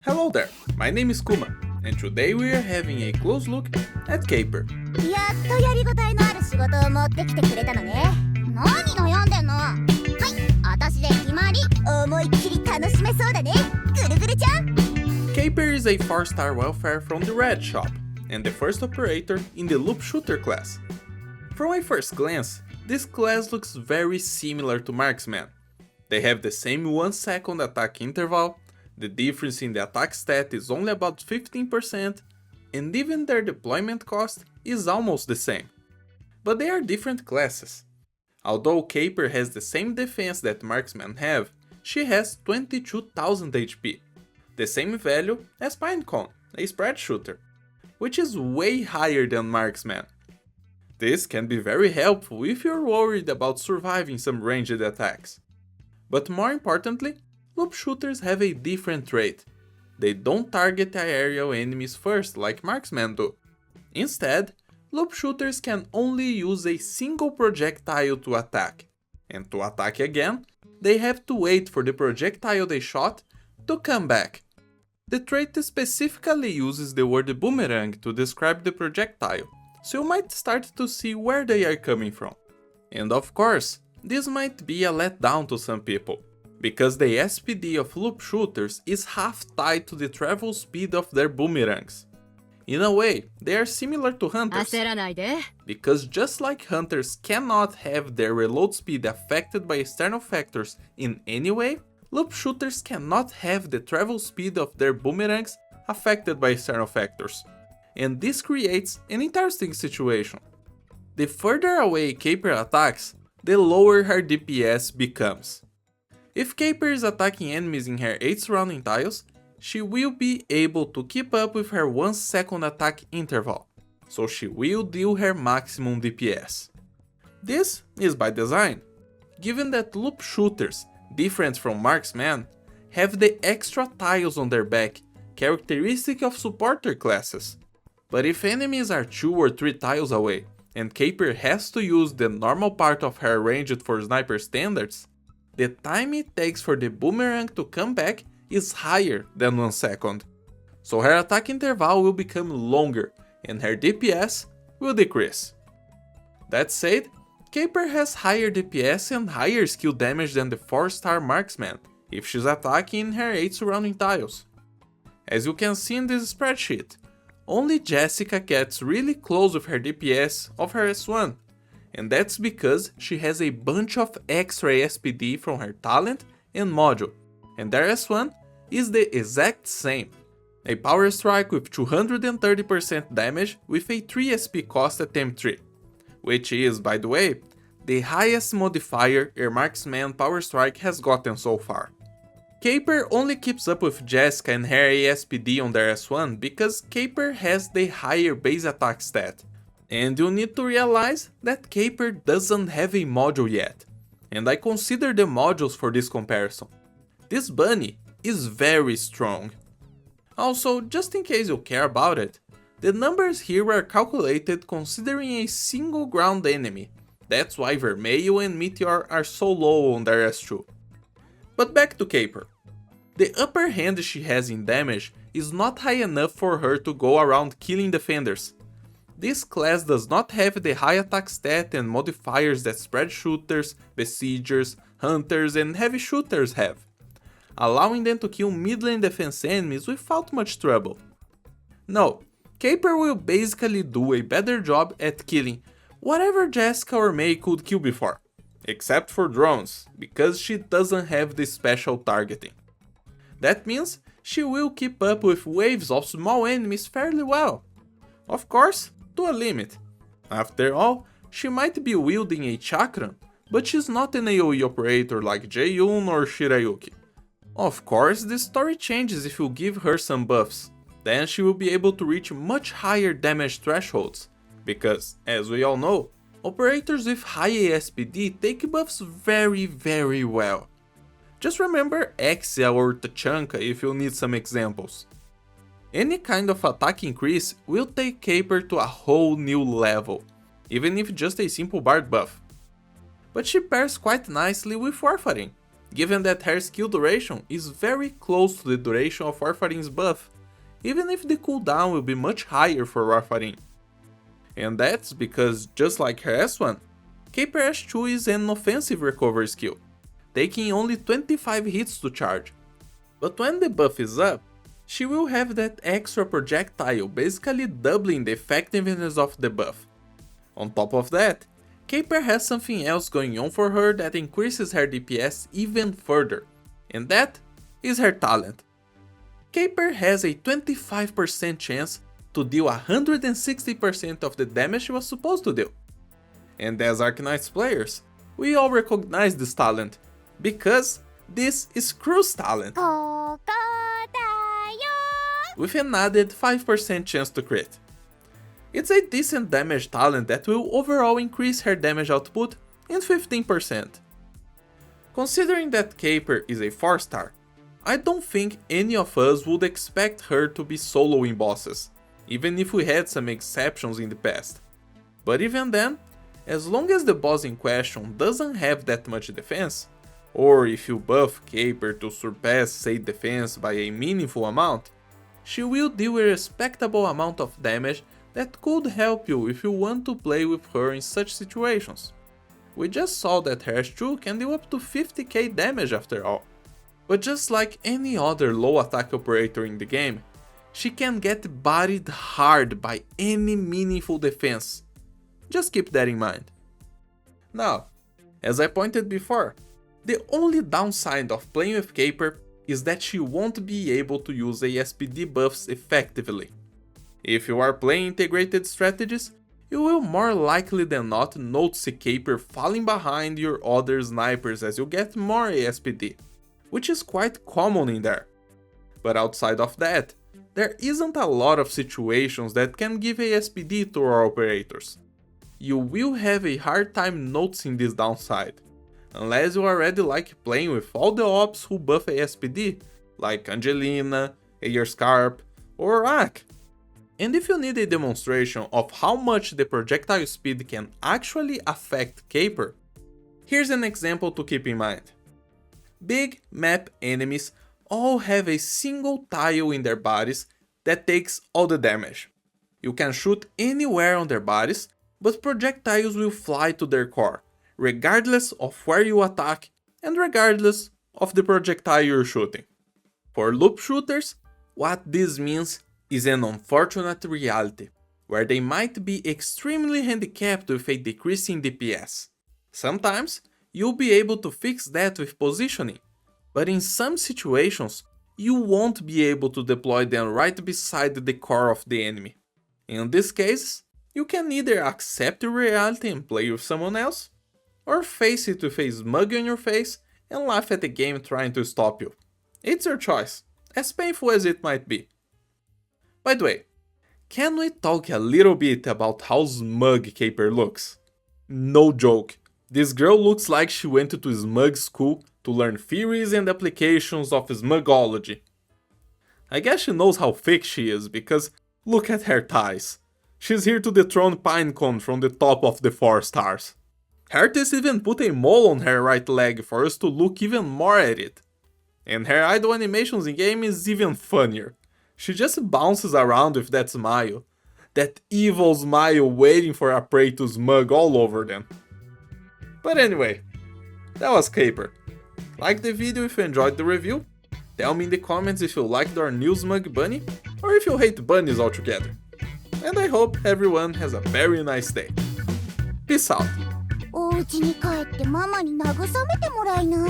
Hello there, my name is Kuma, and today we are having a close look at Caper. やっとやりごたえのある仕事を持ってきてくれたのね。何悩んでんの？はい、私で決まり。思いっきり楽しめそうだね。ぐるぐるちゃん。Caper is a 4-star welfare from the Red Shop, and the first operator in the Loop Shooter class. From a first glance, this class looks very similar to Marksman. They have the same 1-second attack interval, the difference in the attack stat is only about 15%, and even their deployment cost is almost the same. But they are different classes. Although Caper has the same defense that Marksman have, she has 22,000 HP, the same value as Pinecone, a spread shooter, which is way higher than Marksman. This can be very helpful if you're worried about surviving some ranged attacks. But more importantly, loop shooters have a different trait. They don't target aerial enemies first like Marksmen do. Instead, loop shooters can only use a single projectile to attack. And to attack again, they have to wait for the projectile they shot to come back. The trait specifically uses the word boomerang to describe the projectile, so you might start to see where they are coming from. And of course, this might be a letdown to some people, because the SPD of loop shooters is half tied to the travel speed of their boomerangs. In a way, they are similar to hunters, because just like hunters cannot have their reload speed affected by external factors in any way, loop shooters cannot have the travel speed of their boomerangs affected by external factors. And this creates an interesting situation. The further away Caper attacks, the lower her DPS becomes. If Caper is attacking enemies in her 8 surrounding tiles, she will be able to keep up with her 1-second attack interval, so she will deal her maximum DPS. This is by design, given that loop shooters, different from marksmen, have the extra tiles on their back, characteristic of supporter classes. But if enemies are 2 or 3 tiles away, and Caper has to use the normal part of her ranged for sniper standards, the time it takes for the boomerang to come back is higher than 1 second. So her attack interval will become longer and her DPS will decrease. That said, Caper has higher DPS and higher skill damage than the 4-star marksman if she's attacking in her 8 surrounding tiles. As you can see in this spreadsheet, only Jessica gets really close with her DPS of her S1, and that's because she has a bunch of extra SPD from her talent and module, and their S1 is the exact same. A power strike with 230% damage with a 3 SP cost at M3, which is, by the way, the highest modifier a marksman power strike has gotten so far. Caper only keeps up with Jessica and her ASPD on their S1 because Caper has the higher base attack stat. And you need to realize that Caper doesn't have a module yet, and I consider the modules for this comparison. This bunny is very strong. Also, just in case you care about it, the numbers here are calculated considering a single ground enemy. That's why Vermelho and Meteor are so low on their S2. But back to Caper. The upper hand she has in damage is not high enough for her to go around killing defenders. This class does not have the high attack stat and modifiers that spread shooters, besiegers, hunters and heavy shooters have, allowing them to kill mid-lane defense enemies without much trouble. No, Caper will basically do a better job at killing whatever Jessica or Mei could kill before, except for drones, because she doesn't have the special targeting. That means she will keep up with waves of small enemies fairly well. Of course, to a limit. After all, she might be wielding a chakram, but she's not an AoE operator like Jaeyoon or Shirayuki. Of course, the story changes if you give her some buffs, then she will be able to reach much higher damage thresholds, because, as we all know, operators with high ASPD take buffs very well. Just remember Exia or Tachanka if you need some examples. Any kind of attack increase will take Caper to a whole new level, even if just a simple bard buff. But she pairs quite nicely with Warfarin, given that her skill duration is very close to the duration of Warfarin's buff, even if the cooldown will be much higher for Warfarin. And that's because, just like her S1, Caper S2 is an offensive recovery skill, taking only 25 hits to charge. But when the buff is up, she will have that extra projectile, basically doubling the effectiveness of the buff. On top of that, Caper has something else going on for her that increases her DPS even further, and that is her talent. Caper has a 25% chance to deal 160% of the damage she was supposed to do. And as Arknights players, we all recognize this talent, because this is Crew's talent, with an added 5% chance to crit. It's a decent damage talent that will overall increase her damage output in 15%. Considering that Caper is a 4-star, I don't think any of us would expect her to be soloing bosses, even if we had some exceptions in the past. But even then, as long as the boss in question doesn't have that much defense, or if you buff Caper to surpass said defense by a meaningful amount, she will deal a respectable amount of damage that could help you if you want to play with her in such situations. We just saw that her S2 can deal up to 50k damage after all. But just like any other low attack operator in the game, she can get bodied hard by any meaningful defense. Just keep that in mind. Now, as I pointed before, the only downside of playing with Caper is that she won't be able to use ASPD buffs effectively. If you are playing integrated strategies, you will more likely than not notice Caper falling behind your other snipers as you get more ASPD, which is quite common in there. But outside of that, there isn't a lot of situations that can give ASPD to our operators. You will have a hard time noticing this downside, unless you already like playing with all the ops who buff ASPD, like Angelina, Scarp, or Ak. And if you need a demonstration of how much the projectile speed can actually affect Caper, here's an example to keep in mind. Big map enemies all have a single tile in their bodies that takes all the damage. You can shoot anywhere on their bodies, but projectiles will fly to their core, regardless of where you attack and regardless of the projectile you're shooting. For loop shooters, what this means is an unfortunate reality, where they might be extremely handicapped with a decrease in DPS. Sometimes, you'll be able to fix that with positioning, but in some situations, you won't be able to deploy them right beside the core of the enemy. In this case, you can either accept your reality and play with someone else, or face it with a smug on your face and laugh at the game trying to stop you. It's your choice, as painful as it might be. By the way, can we talk a little bit about how smug Caper looks? No joke, this girl looks like she went to smug school to learn theories and applications of smugology. I guess she knows how fake she is because look at her thighs. She's here to dethrone Pinecone from the top of the 4 stars. Her artist even put a mole on her right leg for us to look even more at it. And her idle animations in game is even funnier. She just bounces around with that smile. That evil smile waiting for a prey to smug all over them. But anyway, that was Caper. Like the video if you enjoyed the review. Tell me in the comments if you liked our new smug bunny, or if you hate bunnies altogether. And I hope everyone has a very nice day. Peace out. お家に帰ってママに慰めてもらいな。